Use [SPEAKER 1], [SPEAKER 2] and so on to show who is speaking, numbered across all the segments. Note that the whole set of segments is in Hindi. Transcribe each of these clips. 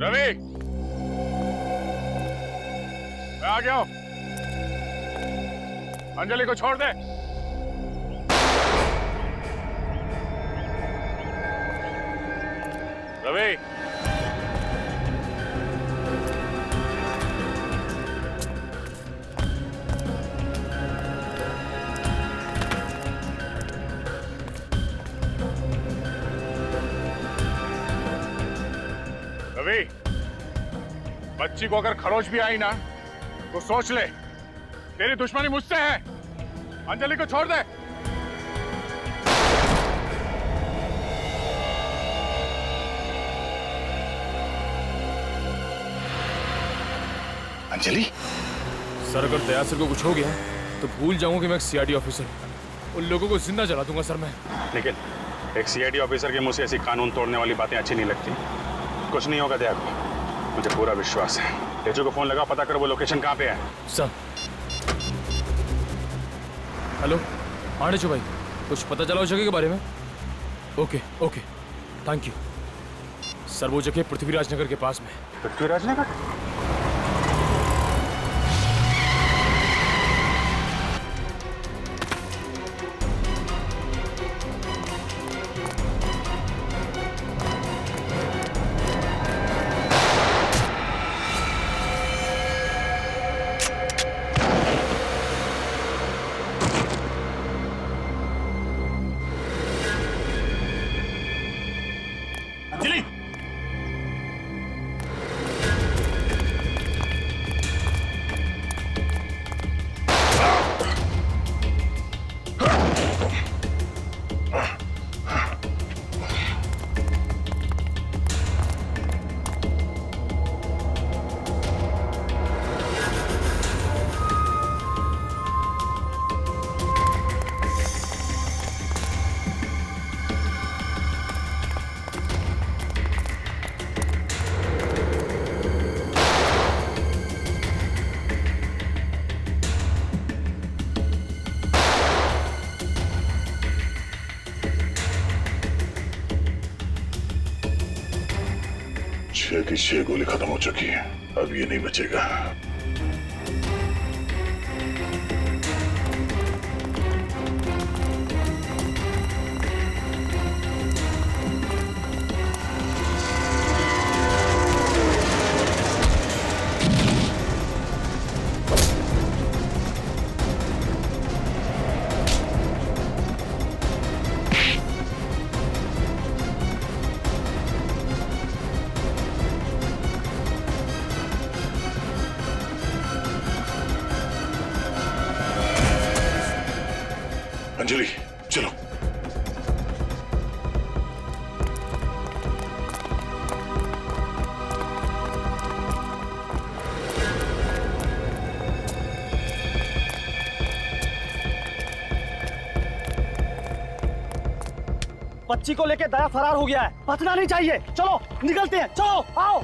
[SPEAKER 1] रवि, मैं आ गया हूं। अंजलि को छोड़ दे। रवि, रवि, बच्ची को अगर खरोच भी आई ना तो सोच ले, तेरी दुश्मनी मुझसे है। अंजलि को छोड़ दे।
[SPEAKER 2] अंजलि?
[SPEAKER 3] सर अगर दया सर को कुछ हो गया तो भूल जाऊंगा कि मैं एक सीआईडी ऑफिसर हूं। उन लोगों को जिंदा जला दूंगा सर मैं।
[SPEAKER 1] लेकिन एक सीआईडी ऑफिसर के मुंह से ऐसी कानून तोड़ने वाली बातें अच्छी नहीं लगती। कुछ नहीं होगा दया को, मुझे पूरा विश्वास है। तेजू को फोन लगा, पता करो वो लोकेशन कहाँ पे है।
[SPEAKER 3] सर हेलो, हाँ टेजू भाई, कुछ पता चला उस जगह के बारे में? Okay okay, thank you sir. वो जगह पृथ्वीराज नगर के पास में।
[SPEAKER 1] पृथ्वीराज नगर?
[SPEAKER 2] छह की छह गोली खत्म हो चुकी है, अब ये नहीं बचेगा। अंजलि चलो।
[SPEAKER 4] बच्ची को लेके दया फरार हो गया है, बचना नहीं चाहिए। चलो निकलते हैं, चलो आओ।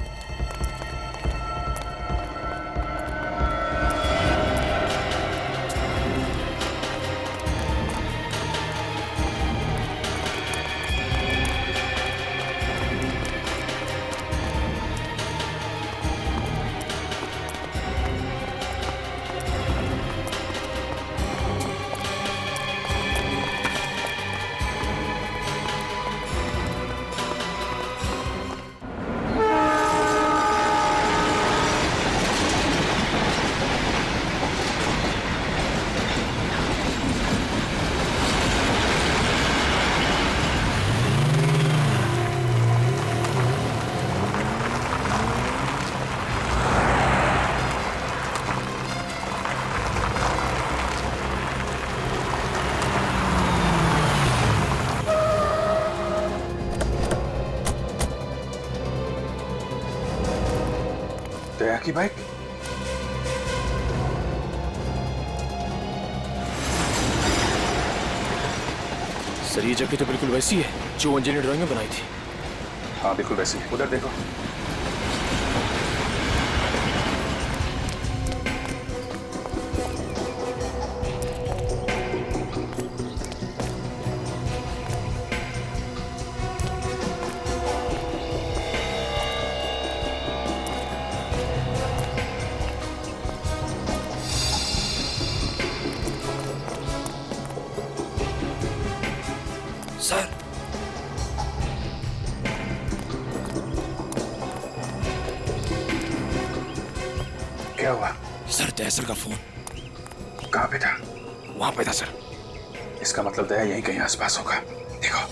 [SPEAKER 1] दया की बाइक?
[SPEAKER 3] सर ये जगह तो बिल्कुल वैसी है जो अंजलि ने ड्राइंग में बनाई थी।
[SPEAKER 1] हाँ बिल्कुल वैसी। उधर देखो। क्या हुआ?
[SPEAKER 3] सर दया सर का फोन
[SPEAKER 1] कहाँ पे था?
[SPEAKER 3] वहां पे था सर।
[SPEAKER 1] इसका मतलब दया यहीं कहीं आसपास होगा। देखो।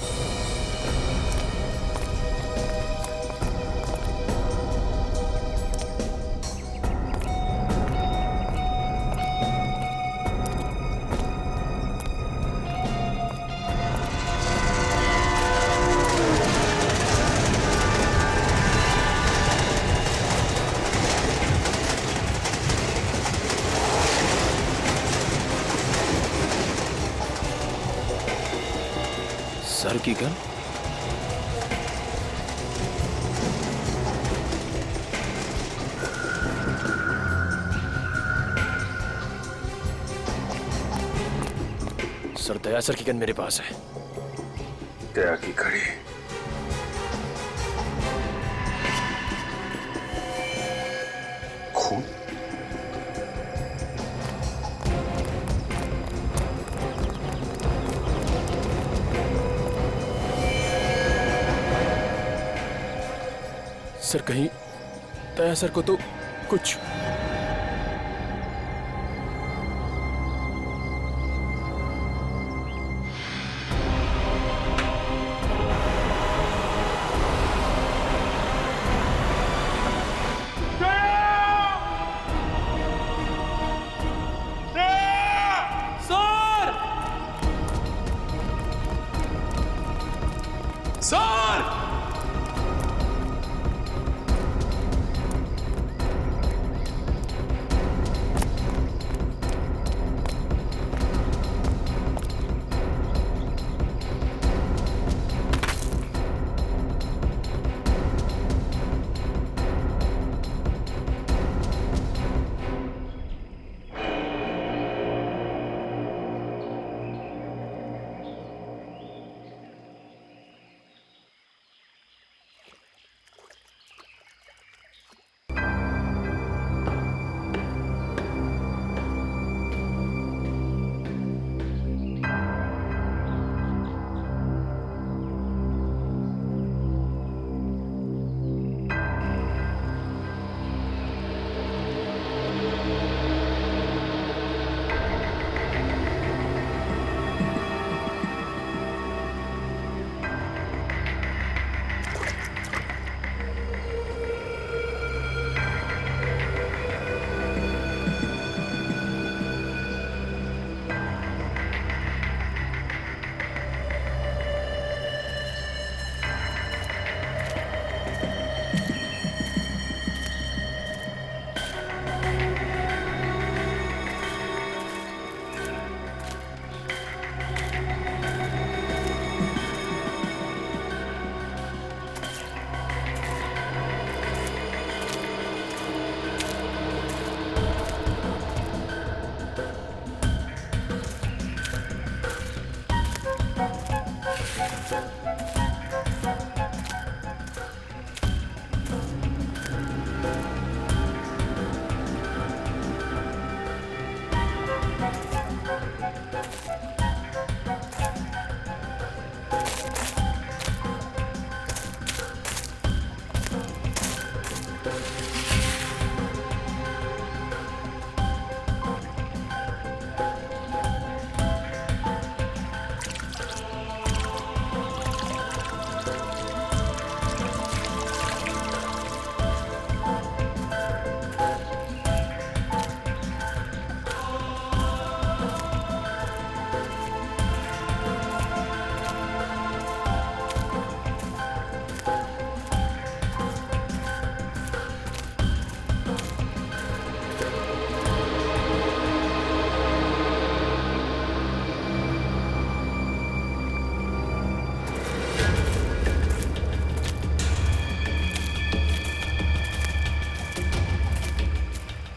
[SPEAKER 3] सर की गन? सर दया सर की गन मेरे पास है।
[SPEAKER 1] दया की घड़ी। खून।
[SPEAKER 3] सर कहीं दया सर को तो कुछ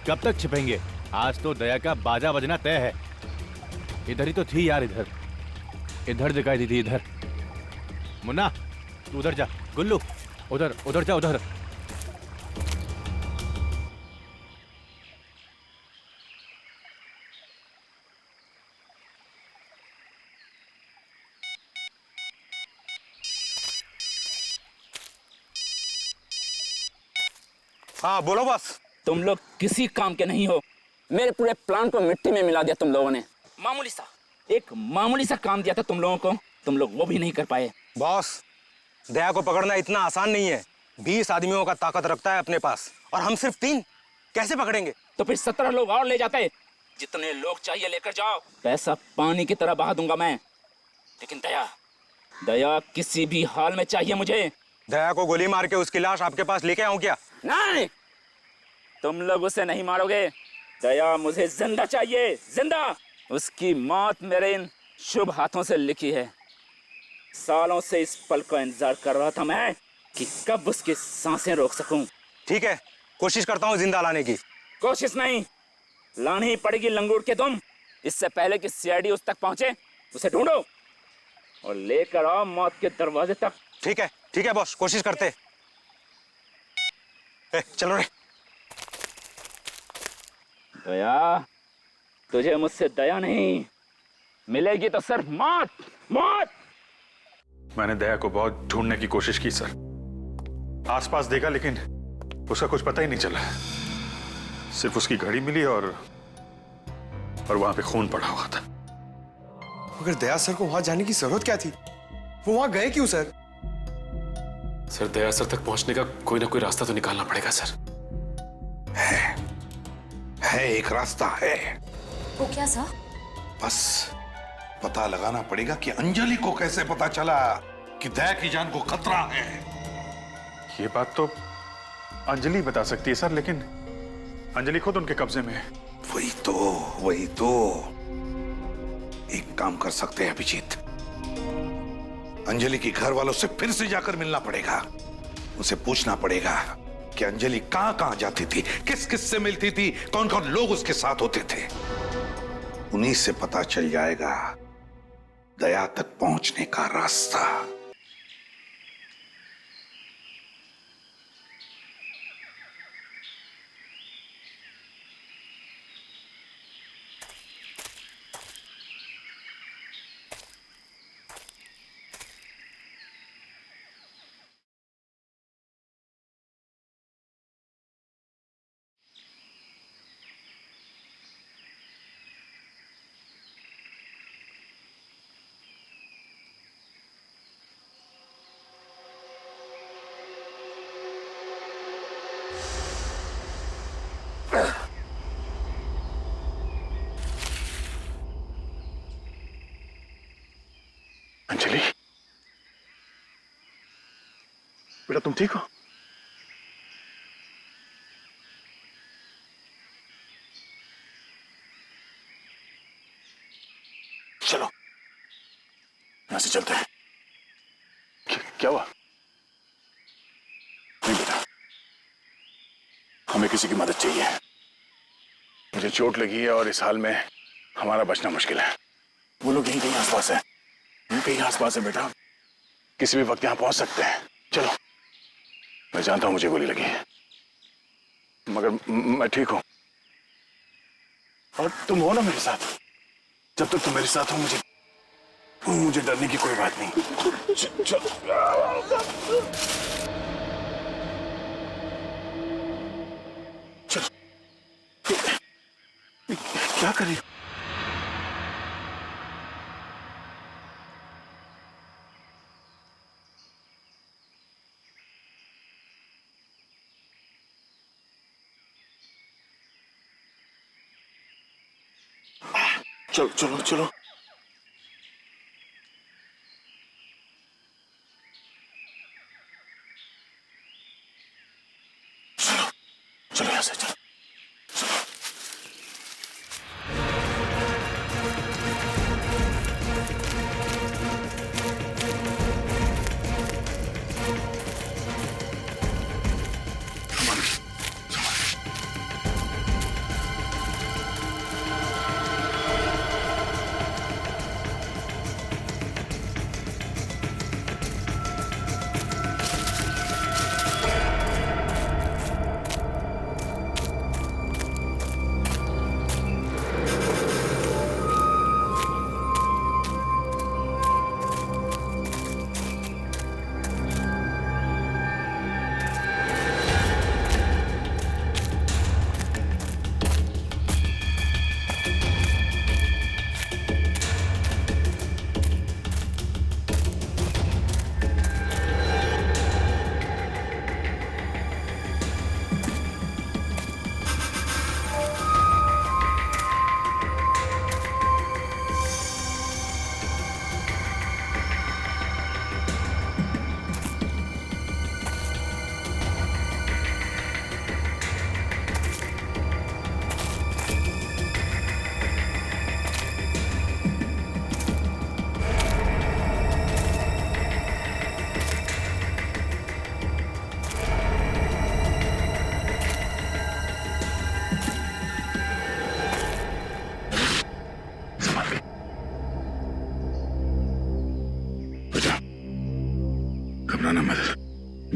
[SPEAKER 5] कब तक छिपेंगे? आज तो दया का बाजा बजना तय है। इधर ही तो थी यार, इधर दिखाई दी थी, इधर। मुन्ना तू उधर जा। गुल्लू उधर उधर जा, उधर।
[SPEAKER 6] हाँ बोलो बस। तुम लोग किसी काम के नहीं हो। मेरे पूरे प्लान को मिट्टी में मिला दिया तुम लोगों ने। एक मामूली सा काम दिया था तुम लोगों को, तुम लोग वो भी नहीं कर पाए।
[SPEAKER 7] बॉस, दया को पकड़ना इतना आसान नहीं है। 20 आदमियों का ताकत रखता है अपने पास और हम सिर्फ 3, कैसे पकड़ेंगे?
[SPEAKER 6] तो फिर 17 लोग और ले जाते। जितने लोग चाहिए लेकर जाओ, पैसा पानी की तरह बहा दूंगा मैं। लेकिन दया किसी भी हाल में चाहिए मुझे।
[SPEAKER 7] दया को गोली मार के उसकी लाश आपके पास लेके आऊं क्या?
[SPEAKER 6] नहीं, तुम लोग उसे नहीं मारोगे। दया मुझे जिंदा चाहिए, जिंदा। उसकी मौत मेरे इन शुभ हाथों से लिखी है। सालों से इस पल का इंतजार कर रहा था मैं कि कब उसकी सांसें रोक सकूं।
[SPEAKER 7] ठीक है, कोशिश करता हूँ जिंदा लाने की।
[SPEAKER 6] कोशिश नहीं, लानी ही पड़ेगी लंगूट के तुम। इससे पहले कि सीआईडी उस तक पहुंचे, उसे ढूंढो और लेकर आओ मौत के दरवाजे तक।
[SPEAKER 7] ठीक है बॉस, कोशिश करते। चलो रे।
[SPEAKER 6] दया, तुझे मुझसे दया नहीं मिलेगी तो सिर्फ मौत, मौत।
[SPEAKER 1] मैंने दया को बहुत ढूंढने की कोशिश की सर, आसपास देखा लेकिन उसका कुछ पता ही नहीं चला। सिर्फ उसकी घड़ी मिली और वहां पे खून पड़ा हुआ था।
[SPEAKER 8] मगर दया सर को वहां जाने की जरूरत क्या थी? वो वहां गए क्यों सर?
[SPEAKER 3] सर दया सर तक पहुंचने का कोई ना कोई रास्ता तो निकालना पड़ेगा सर।
[SPEAKER 2] है एक रास्ता है।
[SPEAKER 9] वो क्या सर?
[SPEAKER 2] बस पता लगाना पड़ेगा कि अंजलि को कैसे पता चला कि दया की जान को खतरा है।
[SPEAKER 1] ये बात तो अंजलि बता सकती है सर, लेकिन अंजलि खुद उनके कब्जे में है।
[SPEAKER 2] वही तो एक काम कर सकते हैं अभिजीत, अंजलि के घर वालों से फिर से जाकर मिलना पड़ेगा। उसे पूछना पड़ेगा कि अंजलि कहां जाती थी, किस किस से मिलती थी, कौन कौन लोग उसके साथ होते थे। उन्हीं से पता चल जाएगा दया तक पहुंचने का रास्ता।
[SPEAKER 1] अंजलि, बेटा तुम ठीक हो? चलो यहां से चलते हैं। क्या हुआ? नहीं बेटा, हमें किसी की मदद चाहिए। मुझे चोट लगी है और इस हाल में हमारा बचना मुश्किल है। वो लोग यहीं कहीं आसपास है, कहीं आसपास है बेटा, किसी भी वक्त यहां पहुंच सकते हैं। चलो, मैं जानता हूं मुझे गोली लगी है, मगर मैं ठीक हूं और तुम हो ना मेरे साथ। जब तक तुम मेरे साथ हो मुझे डरने की कोई बात नहीं। चलो, क्या कर रही हो? चलो चलो चलो, चलो चलो यहां से चलो।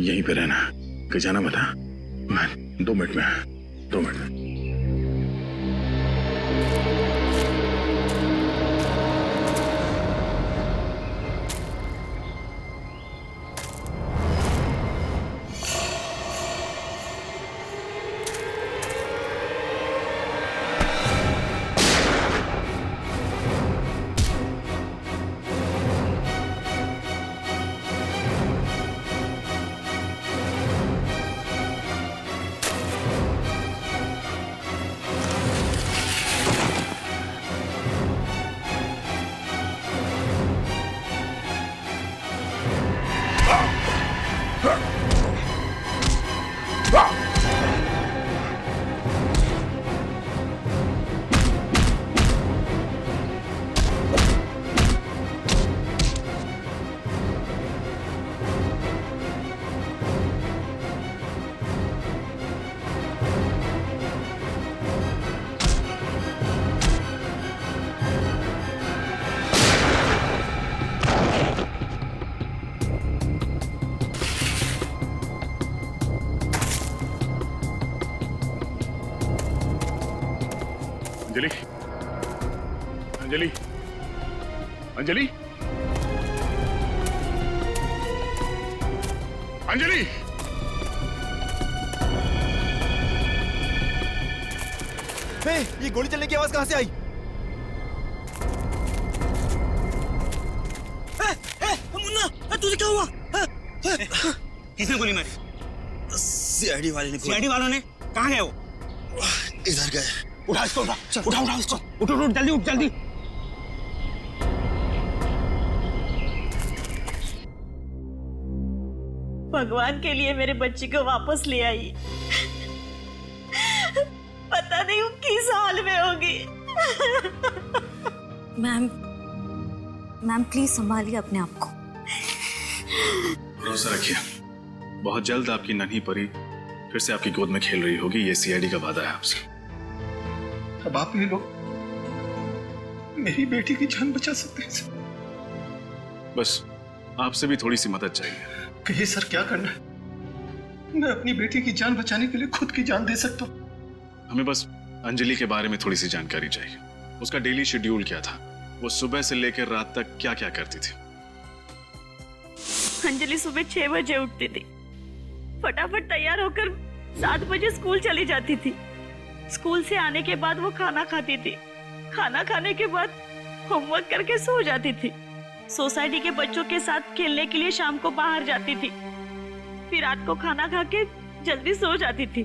[SPEAKER 1] यहीं पे रहना, कहीं जाना मत। हाँ? मैं 2 मिनट में 2 मिनट में। अंजलि, अंजलि, अंजलि, अंजलि,
[SPEAKER 8] ये गोली चलने की आवाज कहां से आई?
[SPEAKER 4] मुन्ना, तुझे क्या हुआ?
[SPEAKER 7] किसने गोली मारी?
[SPEAKER 4] सीआईडी वाले ने।
[SPEAKER 7] सीआईडी वालों ने? कहाँ गए वो?
[SPEAKER 4] इधर गए।
[SPEAKER 7] उठा इसको, उठा इसको, उठ जल्दी उठ जल्दी।
[SPEAKER 9] भगवान के लिए मेरे बच्ची को वापस ले आई। पता नहीं वो किस हाल में होगी।
[SPEAKER 10] मैम प्लीज संभालिए अपने आप को।
[SPEAKER 1] भरोसा रखिए, बहुत जल्द आपकी नन्ही परी फिर से आपकी गोद में खेल रही होगी। ये सीआईडी का वादा है आपसे।
[SPEAKER 2] अब आप ये लोग मेरी बेटी की जान बचा सकते हैं।
[SPEAKER 1] बस आपसे भी थोड़ी सी मदद चाहिए।
[SPEAKER 2] कहिए सर, क्या करना है? मैं अपनी बेटी की जान बचाने के लिए खुद की जान दे सकता हूँ।
[SPEAKER 1] हमें बस अंजलि के बारे में थोड़ी सी जानकारी चाहिए। उसका डेली शेड्यूल क्या था? वो सुबह से लेकर रात तक क्या क्या करती थी?
[SPEAKER 9] अंजलि सुबह 6 बजे उठती थी, फटाफट तैयार होकर 7 बजे स्कूल चली जाती थी। स्कूल से आने के बाद वो खाना खाती थी। खाना खाने के बाद होमवर्क करके सो जाती थी। सोसाइटी के बच्चों के साथ खेलने के लिए शाम को बाहर जाती थी। फिर रात को खाना खा के जल्दी सो जाती थी।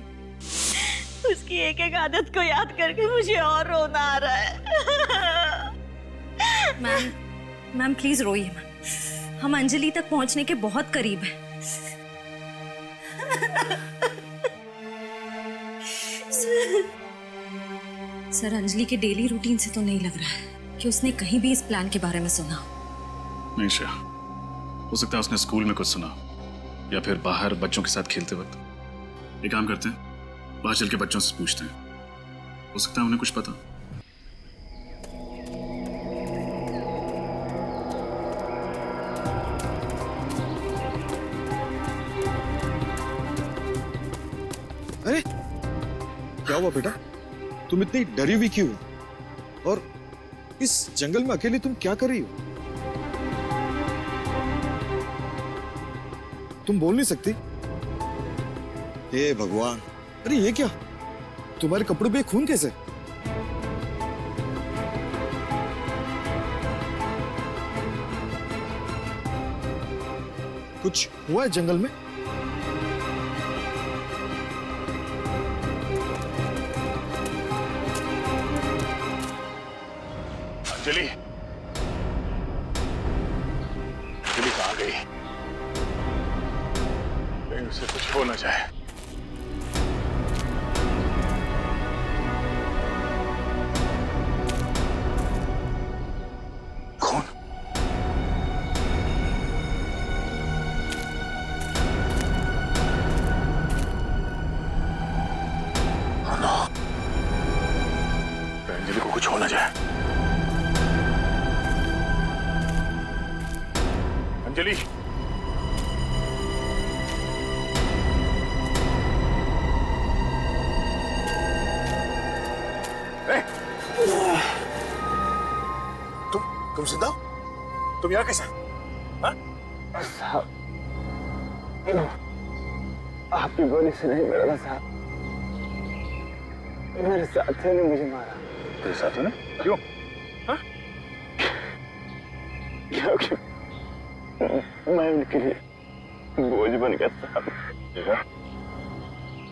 [SPEAKER 9] उसकी एक एक आदत को याद करके मुझे और रोना आ रहा है।
[SPEAKER 10] मैम प्लीज रोइए मत। हम अंजलि तक पहुंचने के बहुत करीब हैं। सर, अंजलि के डेली रूटीन से तो नहीं लग रहा है कि उसने कहीं भी इस प्लान के बारे में सुना।
[SPEAKER 1] नहीं श्रेया, हो सकता है उसने स्कूल में कुछ सुना या फिर बाहर बच्चों के साथ खेलते वक्त। एक काम करते हैं, बाहर चल के बच्चों से पूछते हैं, हो सकता है उन्हें कुछ पता।
[SPEAKER 8] अरे क्या हुआ बेटा? तुम इतनी डरी हुई क्यों? और इस जंगल में अकेले तुम क्या कर रही हो? तुम बोल नहीं सकती? हे भगवान, अरे ये क्या? तुम्हारे कपड़ों पे खून कैसे? कुछ हुआ है जंगल में?
[SPEAKER 1] अंजलि, अंजलि कहाँ गई? कहीं उसे कुछ हो ना जाए। कौन? अंजलि को कुछ हो ना जाए। तुम जिंदा हो? तुम यहाँ कैसे? हाँ?
[SPEAKER 4] आपकी गोली से नहीं मरा था साहब, मेरे साथियों ने मुझे मारा।
[SPEAKER 1] तेरे साथियों ने? क्यों? हाँ?
[SPEAKER 4] क्योंकि मैं उनके लिए बोझ बन गया साहब।
[SPEAKER 1] देखा,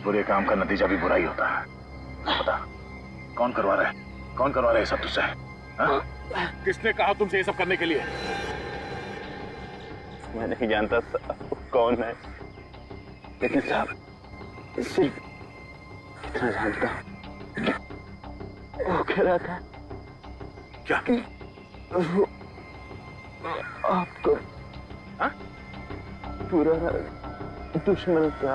[SPEAKER 1] बुरे काम का नतीजा भी बुरा ही होता है। बता, कौन करवा रहा है? कौन करवा रहा है सब तुझसे? हाँ? किसने कहा तुमसे ये सब करने के लिए?
[SPEAKER 4] मैं नहीं जानता साहब कौन है, लेकिन साहब सिर्फ इतना जानता हूँ, वो कह रहा था
[SPEAKER 1] क्या?
[SPEAKER 4] वो आपको
[SPEAKER 1] हाँ?
[SPEAKER 4] पूरा दुश्मन था।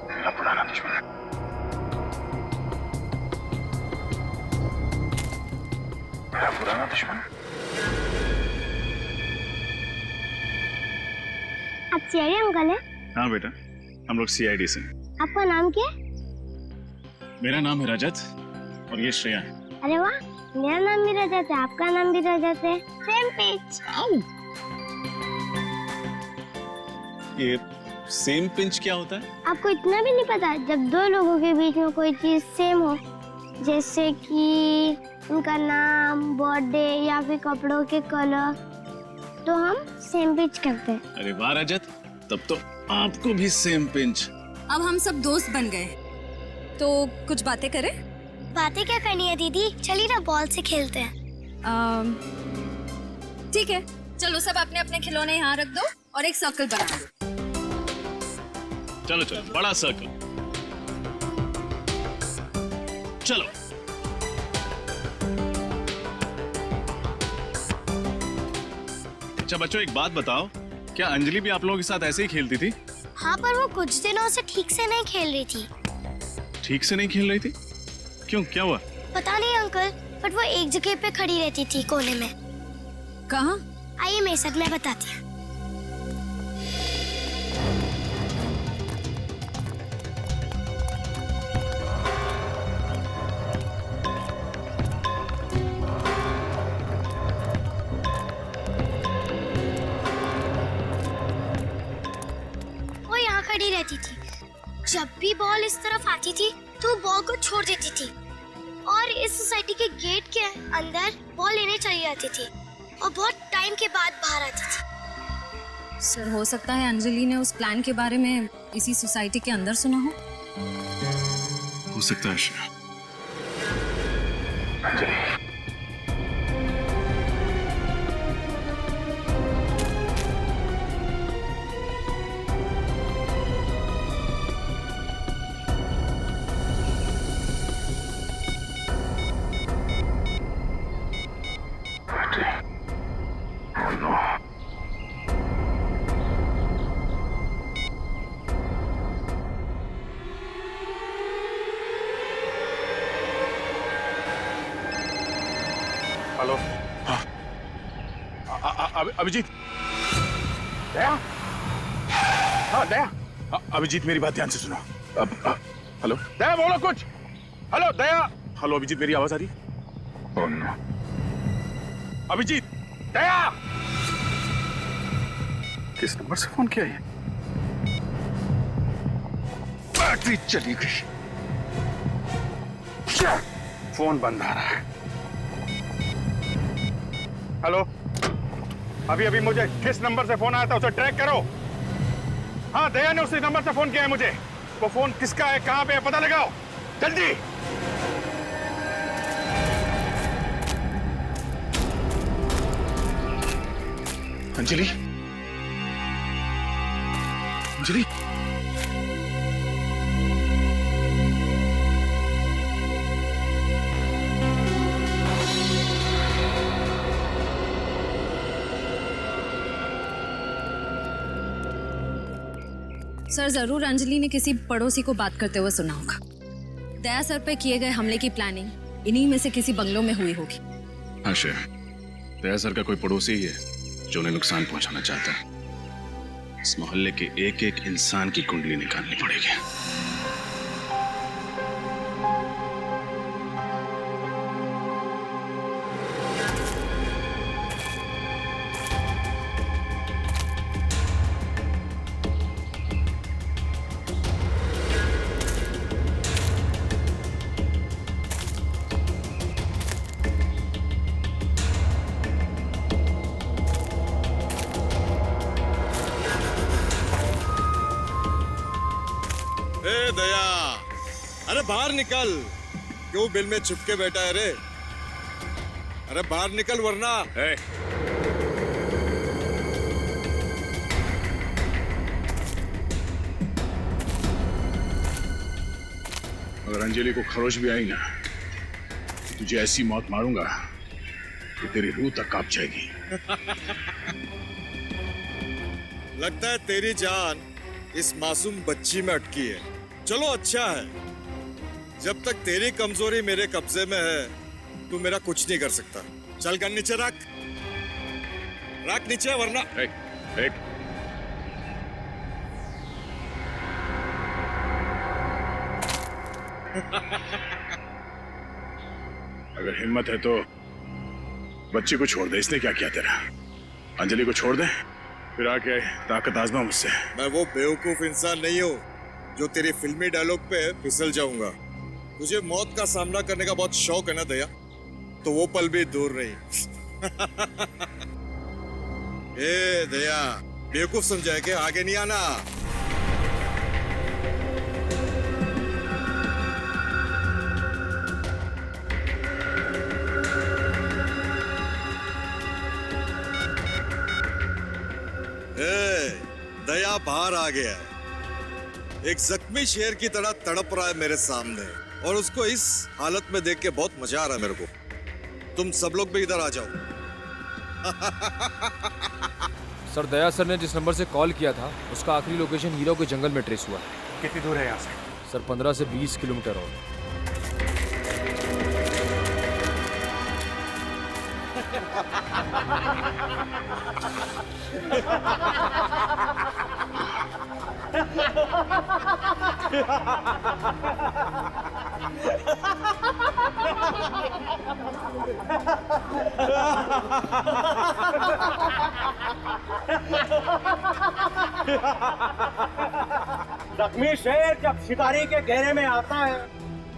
[SPEAKER 1] मेरा पुराना दुश्मन है। मेरा पुराना दुश्मन।
[SPEAKER 11] आप सीआईडी अंकल हैं?
[SPEAKER 1] हाँ बेटा, हम लोग सीआईडी से।
[SPEAKER 11] आपका नाम क्या है?
[SPEAKER 1] मेरा नाम है रजत और ये श्रेया है।
[SPEAKER 11] अरे वाह, मेरा नाम भी रजत है, आपका नाम भी रजत है। Same pinch.
[SPEAKER 1] ये सेम पिंच क्या होता है?
[SPEAKER 11] आपको इतना भी नहीं पता? जब दो लोगों के बीच में कोई चीज सेम हो, जैसे कि उनका नाम, बर्थडे या फिर कपड़ों के कलर, तो हम सेम पिंच करते हैं।
[SPEAKER 1] अरे वाह रजत, तब तो आपको भी सेम पिंच।
[SPEAKER 10] अब हम सब दोस्त बन गए, तो कुछ बातें करें?
[SPEAKER 11] बातें क्या करनी है दीदी, चलिए ना बॉल से खेलते हैं।
[SPEAKER 10] ठीक है, चलो सब अपने अपने खिलौने यहाँ रख दो और एक सर्कल बना दो।
[SPEAKER 1] चलो चलो, बड़ा सर्कल। चलो। अच्छा बच्चों, एक बात बताओ, क्या अंजलि भी आप लोगों के साथ ऐसे ही खेलती थी?
[SPEAKER 11] हाँ, पर वो कुछ दिनों से ठीक से नहीं खेल रही थी।
[SPEAKER 1] ठीक से नहीं खेल रही थी? क्यों, क्या हुआ?
[SPEAKER 11] पता नहीं अंकल, बट वो एक जगह पे खड़ी रहती थी कोने में।
[SPEAKER 10] कहाँ?
[SPEAKER 11] आइए मेरे साथ, मैं बताती हूँ। वो यहाँ खड़ी रहती थी। जब भी बॉल इस तरफ आती थी तो बॉल को छोड़ देती थी और इस सोसाइटी के गेट के अंदर बॉल लेने चली जाती थी और बहुत टाइम के बाद बाहर आती थी।
[SPEAKER 10] सर, हो सकता है अंजलि ने उस प्लान के बारे में इसी सोसाइटी के अंदर सुना हो।
[SPEAKER 1] हो सकता है श्रेया। अंजलि, हेलो। हाँ, अभिजीत। दया। हाँ दया। अभिजीत मेरी बात ध्यान से सुनो। हेलो दया, बोलो कुछ। हेलो दया। हेलो अभिजीत, मेरी आवाज आ रही है? Oh no. अभिजीत। दया। किस नंबर से फोन किया ये? बैटरी चली गई, फोन बंद आ रहा है। हेलो, अभी मुझे किस नंबर से फोन आया था उसे ट्रैक करो। हाँ, दया ने उसी नंबर से फोन किया है मुझे। वो फोन किसका है, कहाँ पे है, पता लगाओ जल्दी। अंजलि, अंजलि,
[SPEAKER 10] सर, जरूर अंजलि ने किसी पड़ोसी को बात करते हुए सुना होगा। दया सर पे किए गए हमले की प्लानिंग इन्हीं में से किसी बंगलों में हुई होगी।
[SPEAKER 1] हाँ श्रेया, दया सर का कोई पड़ोसी ही है जो उन्हें नुकसान पहुंचाना चाहता है। इस मोहल्ले के एक एक इंसान की कुंडली निकालनी पड़ेगी।
[SPEAKER 8] अरे बाहर निकल, क्यों बिल में छुप के बैठा है रे? अरे बाहर निकल वरना।
[SPEAKER 1] अगर अंजलि को खरोच भी आई ना, तो तुझे ऐसी मौत मारूंगा कि तेरी रूह तक कांप जाएगी।
[SPEAKER 8] लगता है तेरी जान इस मासूम बच्ची में अटकी है। चलो अच्छा है, जब तक तेरी कमजोरी मेरे कब्जे में है तू मेरा कुछ नहीं कर सकता। चल गन नीचे रख, रख नीचे वरना।
[SPEAKER 1] एक अगर हिम्मत है तो बच्ची को छोड़ दे। इसने क्या किया तेरा? अंजलि को छोड़ दे, फिर आके ताकत आजमा मुझसे।
[SPEAKER 8] मैं वो बेवकूफ इंसान नहीं हूँ जो तेरी फिल्मी डायलॉग पे फिसल जाऊंगा। तुझे मौत का सामना करने का बहुत शौक है ना दया, तो वो पल भी दूर नहीं। ए दया, बेवकूफ समझाए के आगे नहीं आना। दया बाहर आ गया है, एक जख्मी शेर की तरह तड़प रहा है मेरे सामने, और उसको इस हालत में देख के बहुत मजा आ रहा है मेरे को। तुम सब लोग भी इधर आ जाओ।
[SPEAKER 3] सर, दया सर ने जिस नंबर से कॉल किया था उसका आखिरी लोकेशन हीरो के जंगल में ट्रेस हुआ है।
[SPEAKER 7] कितनी दूर है यहाँ से?
[SPEAKER 3] सर 15 से 20 किलोमीटर और।
[SPEAKER 7] जख्मी शेर जब शिकारी के घेरे में आता है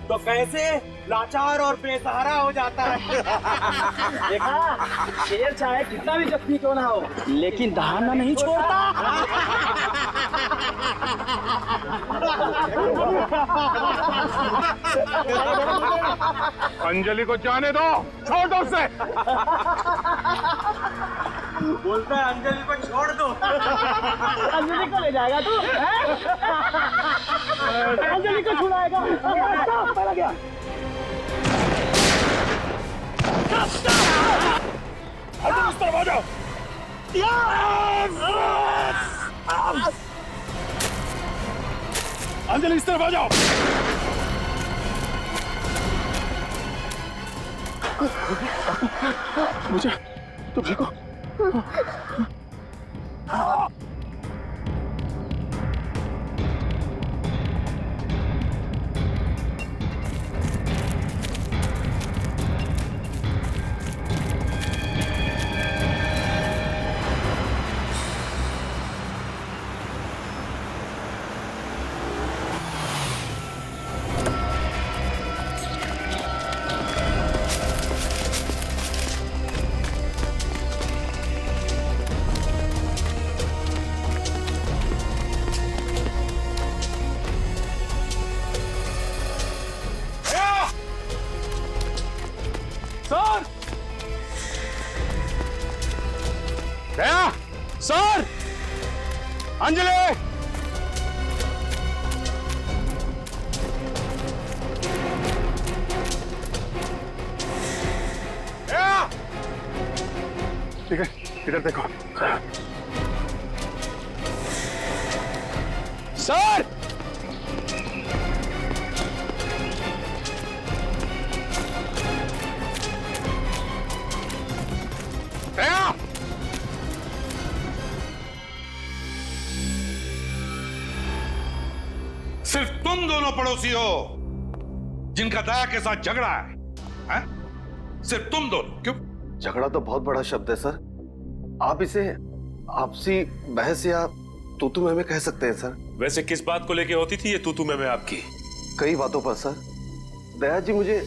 [SPEAKER 7] तो कैसे लाचार और बेसहारा हो जाता है। देखा, शेर चाहे कितना भी जख्मी क्यों ना हो, लेकिन दहाड़ना नहीं छोड़ता।
[SPEAKER 1] अंजलि को जाने दो, छोड़ दो उसे।
[SPEAKER 7] बोलता है अंजलि को छोड़ दो। अंजलि को ले जाएगा तू? अंजलि को छुड़ाएगा? पड़ गया।
[SPEAKER 1] इस तरफ आ जाओ। अंजलि इस तरफ आ जाओ। मुझे तुम ठीक हो? दया, सर, अंजलि, ठीक है, इधर देखो। सर, दया,
[SPEAKER 2] सिर्फ तुम दोनों पड़ोसी हो जिनका दया के साथ झगड़ा है? सिर्फ तुम दोनों? क्यों?
[SPEAKER 4] झगड़ा तो बहुत बड़ा शब्द है सर, आप इसे आपसी बहस या तू मैं कह सकते हैं सर।
[SPEAKER 12] वैसे किस बात को लेके होती थी ये तू मैं आपकी?
[SPEAKER 4] कई बातों पर सर। दया जी मुझे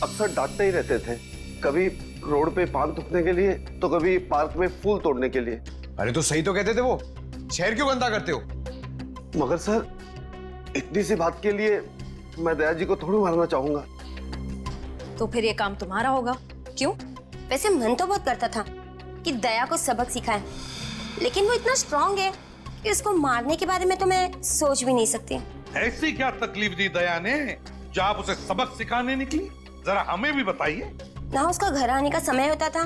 [SPEAKER 4] अक्सर डांटते ही रहते थे, कभी रोड पे पान थूकने के लिए तो कभी पार्क में फूल तोड़ने के लिए।
[SPEAKER 8] अरे तो सही तो कहते थे वो, शहर क्यों गंदा करते हो?
[SPEAKER 4] मगर सर इतनी सी बात के लिए मैं दया जी को थोड़ी मारना चाहूंगा।
[SPEAKER 10] तो फिर ये काम तुम्हारा होगा। क्यों?
[SPEAKER 11] वैसे मन तो बहुत करता था कि दया को सबक सिखाए, लेकिन वो इतना स्ट्रांग है कि उसको मारने के बारे में तो मैं सोच भी नहीं सकती।
[SPEAKER 2] ऐसी क्या तकलीफ दी दया ने जो आप उसे सबक सिखाने निकली? जरा हमें भी बताइए।
[SPEAKER 11] ना उसका घर आने का समय होता था,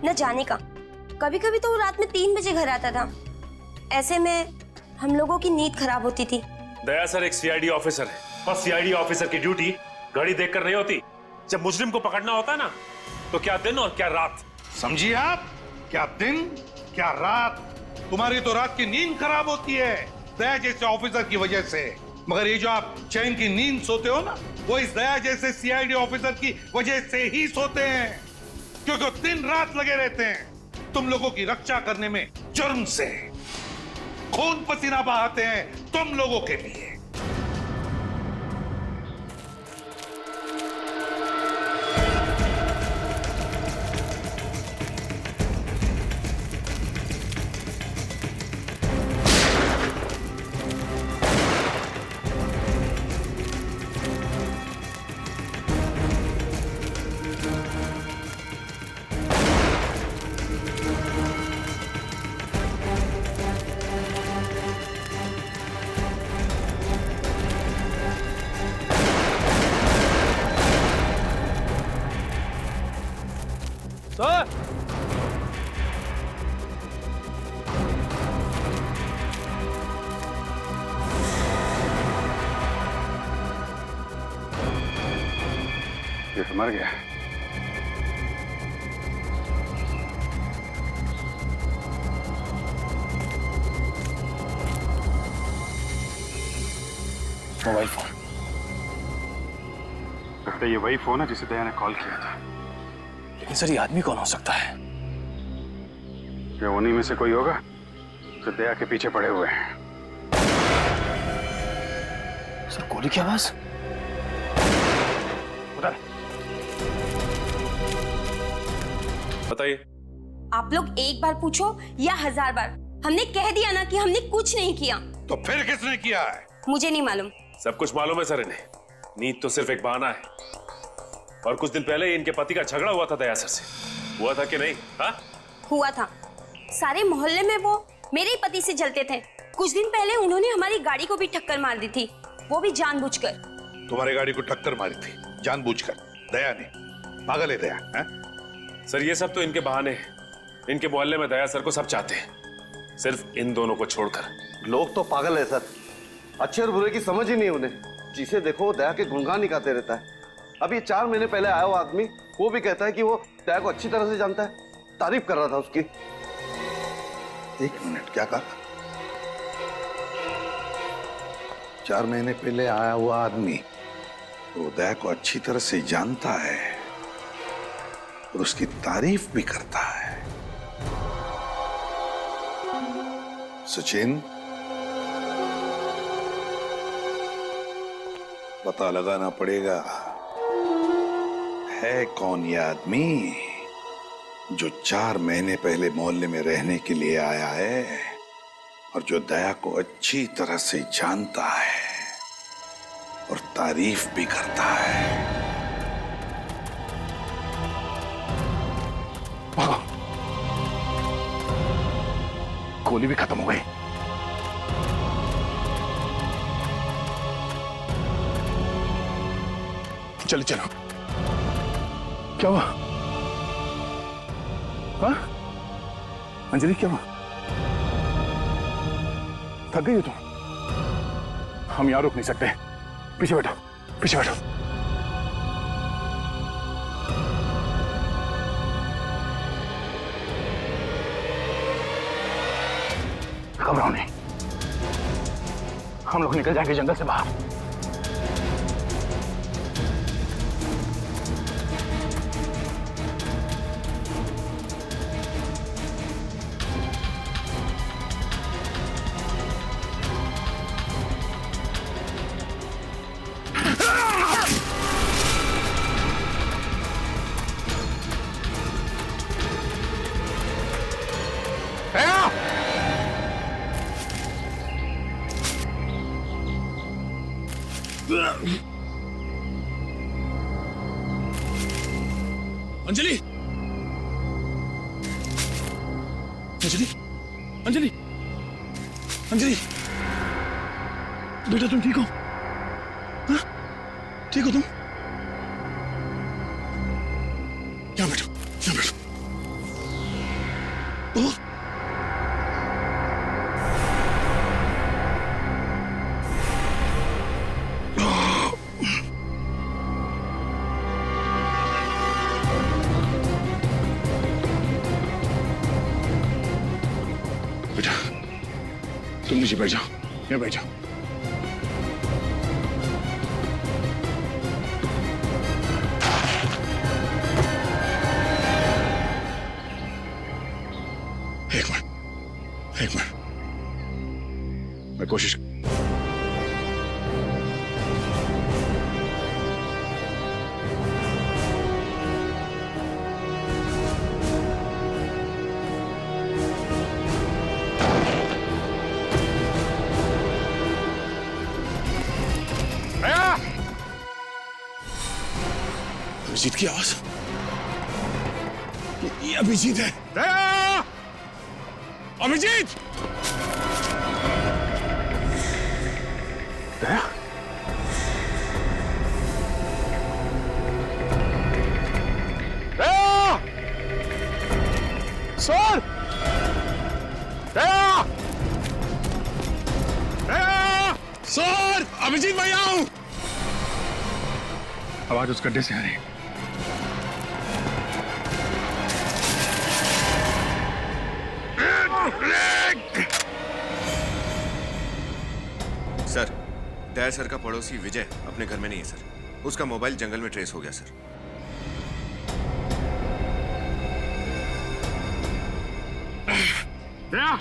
[SPEAKER 11] न जाने का। कभी कभी तो वो रात में 3 बजे घर आता था। ऐसे में हम लोगों की नींद खराब होती थी।
[SPEAKER 12] दया सर एक सीआईडी ऑफिसर है, और सीआईडी ऑफिसर की ड्यूटी घड़ी देखकर नहीं होती। जब मुजरिम को पकड़ना होता है ना, तो क्या दिन और क्या रात।
[SPEAKER 2] समझिए आप, क्या दिन क्या रात। तुम्हारी तो रात की नींद खराब होती है दया जैसे ऑफिसर की वजह से, मगर ये जो आप चैन की नींद सोते हो ना, वो इस दया जैसे सीआईडी ऑफिसर की वजह से ही सोते हैं, क्योंकि वो दिन रात लगे रहते हैं तुम लोगों की रक्षा करने में। जुर्म से खून पसीना बहाते हैं तुम लोगों के लिए।
[SPEAKER 3] सर,
[SPEAKER 1] ये तो मर गया।
[SPEAKER 3] Mobile phone.
[SPEAKER 1] लगता है ये वही फोन है जिसे दया ने कॉल किया था।
[SPEAKER 3] लेकिन सर, ये आदमी कौन हो सकता है?
[SPEAKER 1] क्या उन्हीं में से कोई होगा जो दया के पीछे पड़े हुए हैं?
[SPEAKER 3] सर, गोली की आवाज।
[SPEAKER 12] बताइए।
[SPEAKER 11] आप लोग एक बार पूछो या 1000 बार, हमने कह दिया ना कि हमने कुछ नहीं किया।
[SPEAKER 2] तो फिर किसने किया है?
[SPEAKER 11] मुझे नहीं मालूम।
[SPEAKER 12] सब कुछ मालूम है सर इन्हें। नींद तो सिर्फ एक बहाना है। और कुछ दिन पहले इनके पति का झगड़ा हुआ था दया सर से। हुआ था कि नहीं? हाँ,
[SPEAKER 11] हुआ था। सारे मोहल्ले में वो मेरे ही पति से जलते थे। कुछ दिन पहले उन्होंने हमारी गाड़ी को भी टक्कर मार दी थी, वो भी जानबूझकर।
[SPEAKER 2] तुम्हारी गाड़ी को टक्कर मारी थी जानबूझकर? दया ने? पागल है दया है?
[SPEAKER 12] सर ये सब तो इनके बहाने हैं। इनके मोहल्ले में दया सर को सब चाहते हैं, सिर्फ इन दोनों को छोड़कर।
[SPEAKER 4] लोग तो पागल है सर, अच्छे और बुरे की समझ ही नहीं उन्हें। जिसे देखो वो दया के गुणगान ही गाते रहता है। अब ये 4 महीने पहले आया हुआ आदमी, वो भी कहता है कि वो दया को अच्छी तरह से जानता है, तारीफ कर रहा था उसकी।
[SPEAKER 2] 1 मिनट, क्या कहा? 4 महीने पहले आया हुआ आदमी वो दया को अच्छी तरह से जानता है और उसकी तारीफ भी करता है। सचिन, पता लगाना पड़ेगा है कौन ये आदमी जो 4 महीने पहले मोहल्ले में रहने के लिए आया है और जो दया को अच्छी तरह से जानता है और तारीफ भी करता है।
[SPEAKER 1] गोली भी खत्म हो गई। चलो चलो। क्या हुआ? हाँ? अंजलि क्या हुआ? थक गई हो तुम? हम यहां रुक नहीं सकते। पीछे बैठो, पीछे बैठो। घबराओ नहीं, हम लोग निकल जाएंगे जंगल से बाहर। अंजलि, अंजलि, अंजलि, बेटा तुम ठीक हो? हाँ? ठीक हो तुम? यहाँ बैठो, यहाँ बैठो। ओह, बेटा तुम नीचे बैठ जाओ, यहाँ बैठ जाओ। एक मिनट, मैं कोशिश। अभिजीत की आवाज, ये अभिजीत है। दया! अभिजीत! दया? दया! सर! दया! दया! सर! अभिजीत मैं यहाँ हूं। आवाज उस गड्ढे से आ रही है।
[SPEAKER 13] सर, दया सर का पड़ोसी विजय अपने घर में नहीं है सर। उसका मोबाइल जंगल में ट्रेस हो गया सर।
[SPEAKER 1] दया,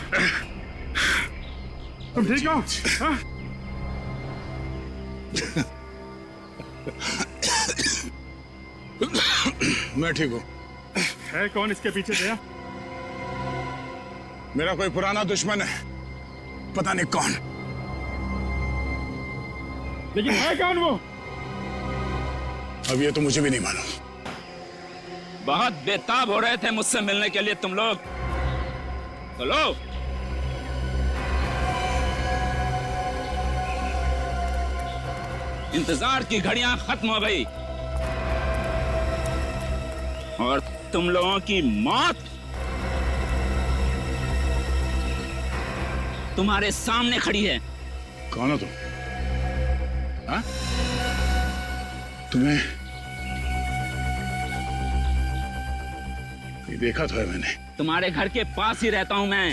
[SPEAKER 1] तुम ठीक हो? हाँ? मैं ठीक हूँ। है कौन इसके पीछे? दया? मेरा कोई पुराना दुश्मन है, पता नहीं कौन, लेकिन है कौन वो? अब ये तो मुझे भी नहीं मालूम।
[SPEAKER 6] बहुत बेताब हो रहे थे मुझसे मिलने के लिए तुम लोग। चलो, इंतजार की घड़ियां खत्म हो गई और तुम लोगों की मौत तुम्हारे सामने खड़ी है।
[SPEAKER 1] कौन हो तुम? हाँ? तुम्हें ये देखा तो है मैंने।
[SPEAKER 6] तुम्हारे घर के पास ही रहता हूं मैं,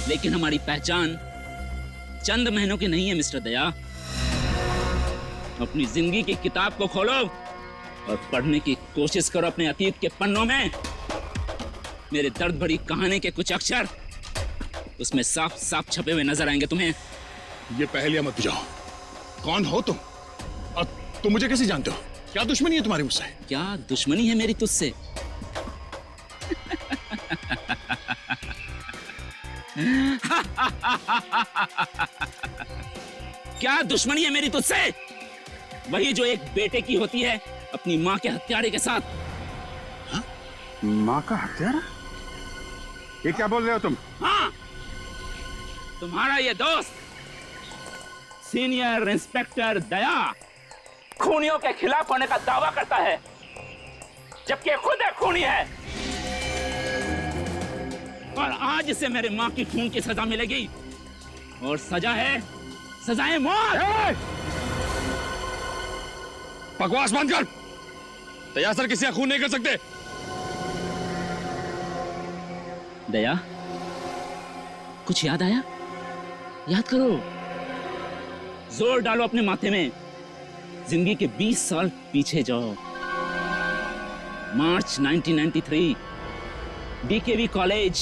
[SPEAKER 6] लेकिन हमारी पहचान चंद महीनों की नहीं है मिस्टर दया। अपनी जिंदगी की किताब को खोलो और पढ़ने की कोशिश करो अपने अतीत के पन्नों में। मेरे दर्द भरी कहानी के कुछ अक्षर उसमें साफ साफ छपे हुए नजर आएंगे तुम्हें।
[SPEAKER 1] ये पहेलियां मत बुझाओ। कौन हो तुम और तुम मुझे कैसे जानते हो? क्या दुश्मनी है तुम्हारी मुझसे?
[SPEAKER 6] क्या दुश्मनी है मेरी तुझसे? क्या दुश्मनी है मेरी तुझसे? वही जो एक बेटे की होती है अपनी माँ के हत्यारे के साथ।
[SPEAKER 1] हा? माँ का हत्यारा? ये क्या बोल रहे हो तुम?
[SPEAKER 6] हाँ, तुम्हारा ये दोस्त सीनियर इंस्पेक्टर दया खूनियों के खिलाफ होने का दावा करता है, जबकि खुद एक खूनी है। और आज इसे मेरे माँ की खून की सजा मिलेगी और सजा है, सजाए मौत।
[SPEAKER 1] बकवास बंद कर। दया सर किसी का खून नहीं कर सकते।
[SPEAKER 6] दया, कुछ याद आया? याद करो, जोर डालो अपने माथे में। जिंदगी के 20 साल पीछे जाओ। March 1993, DKV college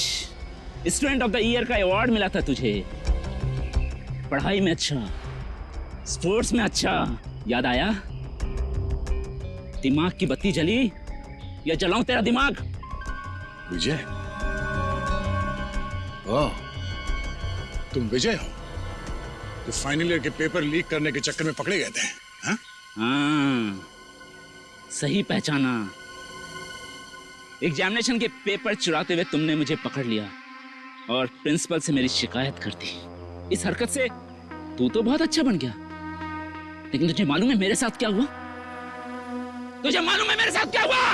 [SPEAKER 6] student of the year का अवार्ड मिला था तुझे। पढ़ाई में अच्छा, स्पोर्ट्स में अच्छा। याद आया? दिमाग की बत्ती जली या जलाऊं तेरा दिमाग?
[SPEAKER 1] विजय? ओह, तुम विजय हो तो फाइनल ईयर के पेपर लीक करने के चक्कर में पकड़े गए थे? हाँ?
[SPEAKER 6] हाँ, सही पहचाना। एग्जामिनेशन के पेपर चुराते हुए तुमने मुझे पकड़ लिया और प्रिंसिपल से मेरी शिकायत कर दी। इस हरकत से तू तो बहुत अच्छा बन गया, लेकिन तुझे मालूम है मेरे साथ क्या हुआ? तुझे मालूम है मेरे साथ क्या हुआ?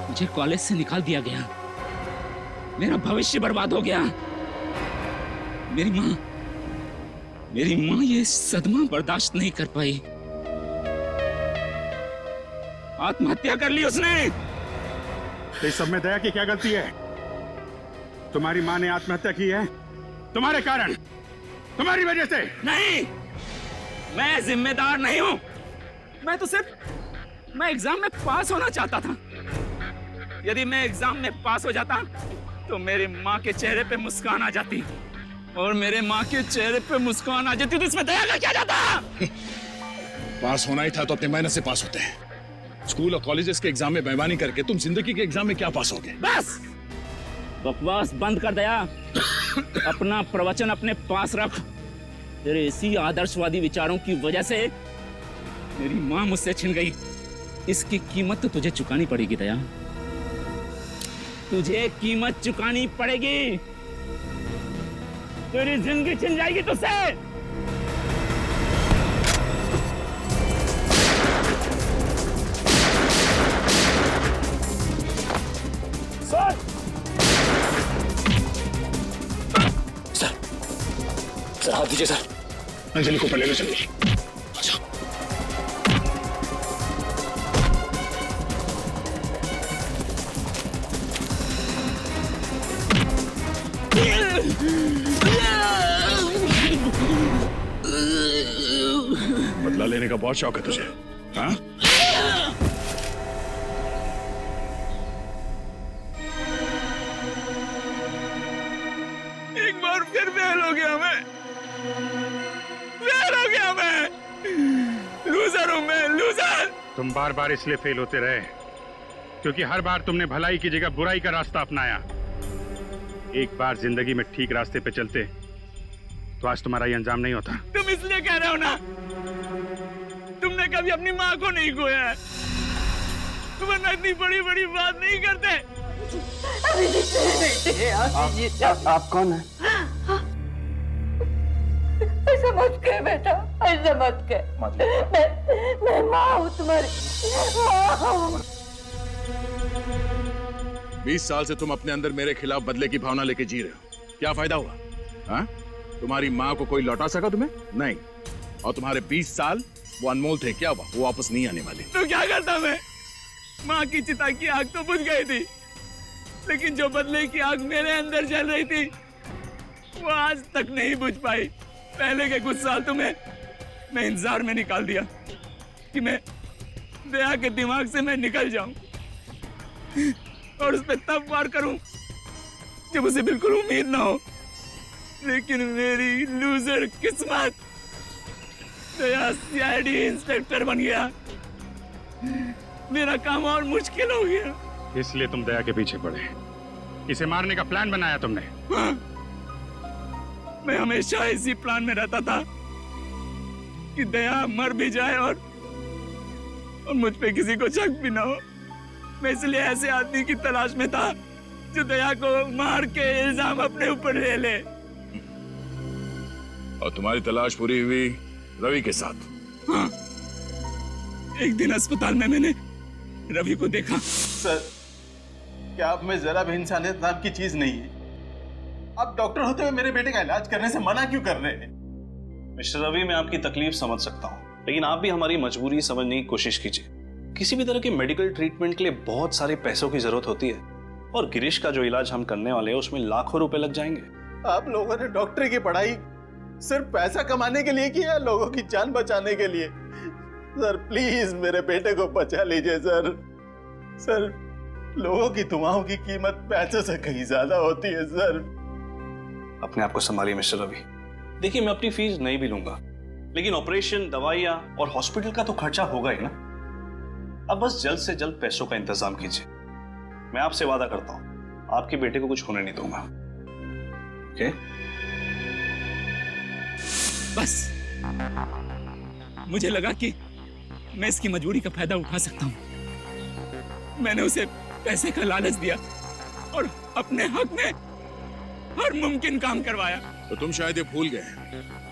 [SPEAKER 6] मुझे कॉलेज से निकाल दिया गया, मेरा भविष्य बर्बाद हो गया। मेरी माँ ये सदमा बर्दाश्त नहीं कर पाई, आत्महत्या कर ली उसने।
[SPEAKER 1] इस सब में दया की क्या गलती है? तुम्हारी माँ ने आत्महत्या की है तुम्हारे कारण, तुम्हारी वजह से।
[SPEAKER 6] नहीं, मैं जिम्मेदार नहीं हूं। मैं एग्जाम में पास होना चाहता था। यदि मैं एग्जाम में पास हो जाता तो मेरी माँ के चेहरे पे मुस्कान आ जाती, और मेरे माँ के चेहरे पे मुस्कान आ जाती तो इसमें दया का क्या जाता?
[SPEAKER 1] पास होना ही था तो अपने मेहनत से पास होते हैं। स्कूल और कॉलेजेस के एग्जाम में बेईमानी करके तुम जिंदगी के एग्जाम में क्या पास होगे?
[SPEAKER 6] बस बकवास बंद कर दया। अपना प्रवचन अपने पास रख। तेरे इसी आदर्शवादी विचारों की वजह से मेरी माँ मुझसे छिन गई। इसकी कीमत तो तुझे चुकानी पड़ेगी दया, तुझे कीमत चुकानी पड़ेगी। तेरी जिंदगी छिन जाएगी तुझसे।
[SPEAKER 3] सर हाथ दीजिए सर।
[SPEAKER 1] अंजलि को ऊपर ले लो जल्दी। बदला लेने का बहुत शौक है तुझे, हाँ?
[SPEAKER 6] एक बार फिर फेल हो गया मैं। लूजर हूं मैं, लूजर।
[SPEAKER 1] तुम बार बार इसलिए फेल होते रहे क्योंकि हर बार तुमने भलाई की जगह बुराई का रास्ता अपनाया। एक बार जिंदगी में ठीक रास्ते पे चलते तो आज तुम्हारा ये अंजाम नहीं होता।
[SPEAKER 6] तुम इसलिए कह रहे हो ना, तुमने कभी अपनी माँ को नहीं खोया है, वरना इतनी बड़ी बड़ी बात नहीं करते।
[SPEAKER 4] आप कौन है?
[SPEAKER 9] ऐसा मत कह बेटा, ऐसा मत कह। मैं माँ हूँ, तुम्हारी माँ हूँ।
[SPEAKER 1] 20 साल से तुम अपने अंदर मेरे खिलाफ बदले की भावना लेके जी रहे हो, क्या फायदा हुआ? हाँ? तुम्हारी माँ को कोई लौटा सका तुम्हें? नहीं। और तुम्हारे 20 साल वो अनमोल थे, क्या हुआ? वो वापस नहीं आने वाले।
[SPEAKER 6] तो क्या करता मैं? माँ की चिता की आग तो बुझ गई थी, लेकिन जो बदले की आग मेरे अंदर जल रही थी वो आज तक नहीं बुझ पाई। पहले के कुछ साल तुम्हें मैं इंतजार में निकाल दिया कि मैं दया के दिमाग से मैं निकल जाऊं और उस पर तब वार करूं जब उसे बिल्कुल उम्मीद ना हो। लेकिन मेरी लूजर किस्मत, दया सीआईडी इंस्पेक्टर बन गया। मेरा काम और मुश्किल हो गया।
[SPEAKER 1] इसलिए तुम दया के पीछे पड़े, इसे मारने का प्लान बनाया तुमने?
[SPEAKER 6] हाँ, मैं हमेशा इसी प्लान में रहता था कि दया मर भी जाए और मुझ पे किसी को शक भी ना हो। मैं इसलिए ऐसे आदमी की तलाश में था जो दया को मार के इल्जाम अपने ऊपर ले ले।
[SPEAKER 1] और तुम्हारी तलाश पूरी हुई रवि के साथ?
[SPEAKER 6] हाँ, एक दिन अस्पताल में मैंने रवि को देखा।
[SPEAKER 7] सर, क्या आप में जरा भी इंसानियत नाम की चीज नहीं है? आप डॉक्टर होते हुए मेरे बेटे का इलाज करने से मना क्यों कर रहे हैं?
[SPEAKER 14] मिस्टर रवि, मैं आपकी तकलीफ समझ सकता हूँ, लेकिन आप भी हमारी मजबूरी समझने की कोशिश कीजिए। किसी भी तरह के मेडिकल ट्रीटमेंट के लिए बहुत सारे पैसों की जरूरत होती है, और गिरीश का जो इलाज हम करने वाले हैं उसमें लाखों रुपए लग जाएंगे।
[SPEAKER 7] आप लोगों ने डॉक्टरी की पढ़ाई सिर्फ पैसा कमाने के लिए किया, लोगों की जान बचाने के लिए? सर प्लीज मेरे बेटे को बचा लीजिए सर। सर, लोगों की दुआओं की कीमत पैसे से कहीं ज्यादा होती है सर।
[SPEAKER 14] अपने आप को संभालिए मिस्टर रवि। देखिए, मैं अपनी फीस नहीं भी लूंगा, लेकिन ऑपरेशन, दवाइयां और हॉस्पिटल का तो खर्चा होगा ही ना। अब बस जल्द से जल्द पैसों का इंतजाम कीजिए। मैं आपसे वादा करता हूं, आपके बेटे को कुछ होने नहीं दूंगा। ओके?
[SPEAKER 6] बस मुझे लगा कि मैं इसकी मजबूरी का फायदा उठा सकता हूं, मैंने उसे पैसे का लालच दिया और अपने हक में हर मुमकिन काम करवाया।
[SPEAKER 1] तो तुम शायद ये भूल गए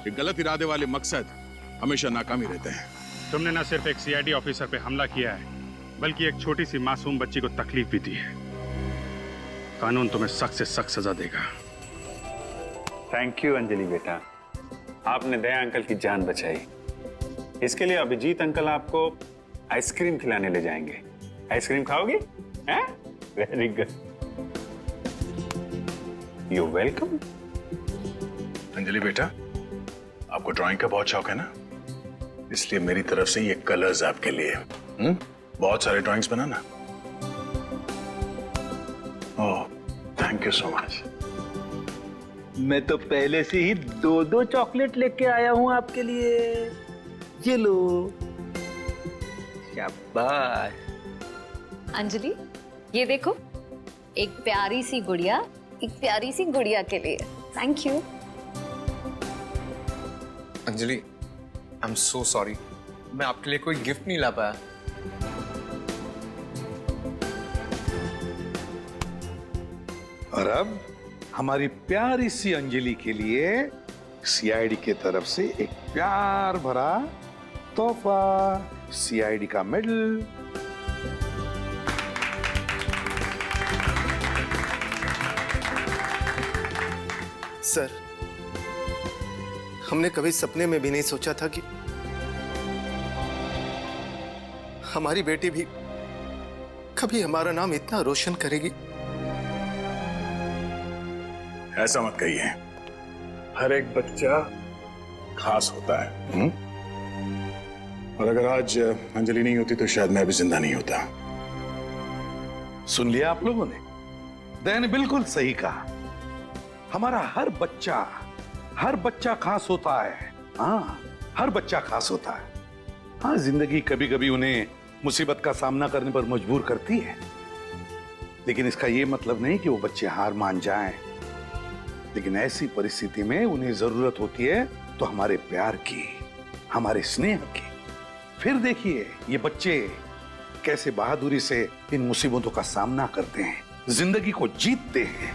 [SPEAKER 1] कि गलत इरादे वाले मकसद हमेशा नाकामी रहते हैं।
[SPEAKER 15] तुमने न सिर्फ एक सीआईडी ऑफिसर पे हमला किया है, बल्कि एक छोटी सी मासूम बच्ची को तकलीफ भी दी है। कानून तुम्हें सख्त से सख्त सजा देगा।
[SPEAKER 16] थैंक यू अंजलि बेटा, आपने दया अंकल की जान बचाई। इसके लिए अभिजीत अंकल आपको आइसक्रीम खिलाने ले जाएंगे। आइसक्रीम खाओगी? हैं? Very good, you welcome.
[SPEAKER 1] Anjali बेटा, आपको ड्राइंग का बहुत शौक है ना, इसलिए मेरी तरफ से ये कलर्स आपके लिए। बहुत सारे drawings banana. Oh, thank you so much.
[SPEAKER 7] मैं तो पहले से ही 2-2 चॉकलेट लेके आया हूं आपके लिए। ये लो। शाबाश।
[SPEAKER 10] अंजलि, ये देखो, एक प्यारी सी गुड़िया एक प्यारी सी गुड़िया के लिए। Thank you.
[SPEAKER 13] Anjali, I am so sorry, मैं आपके लिए कोई गिफ्ट नहीं ला पाया।
[SPEAKER 2] और अब हमारी प्यारी सी अंजलि के लिए सीआईडी की तरफ से एक प्यार भरा तोहफा, सीआईडी का मेडल।
[SPEAKER 13] सर, हमने कभी सपने में भी नहीं सोचा था कि हमारी बेटी भी कभी हमारा नाम इतना रोशन करेगी।
[SPEAKER 1] ऐसा मत कहिए, हर एक बच्चा खास होता है। और अगर आज अंजलि नहीं होती तो शायद मैं भी जिंदा नहीं होता।
[SPEAKER 2] सुन लिया आप लोगों ने? दया ने बिल्कुल सही कहा। हमारा हर बच्चा खास होता है। हाँ, हर बच्चा खास होता है। हाँ, जिंदगी कभी कभी उन्हें मुसीबत का सामना करने पर मजबूर करती है, लेकिन इसका यह मतलब नहीं कि वो बच्चे हार मान जाएं। लेकिन ऐसी परिस्थिति में उन्हें जरूरत होती है तो हमारे प्यार की, हमारे स्नेह की। फिर देखिए ये बच्चे कैसे बहादुरी से इन मुसीबतों का सामना करते हैं, जिंदगी को जीतते हैं।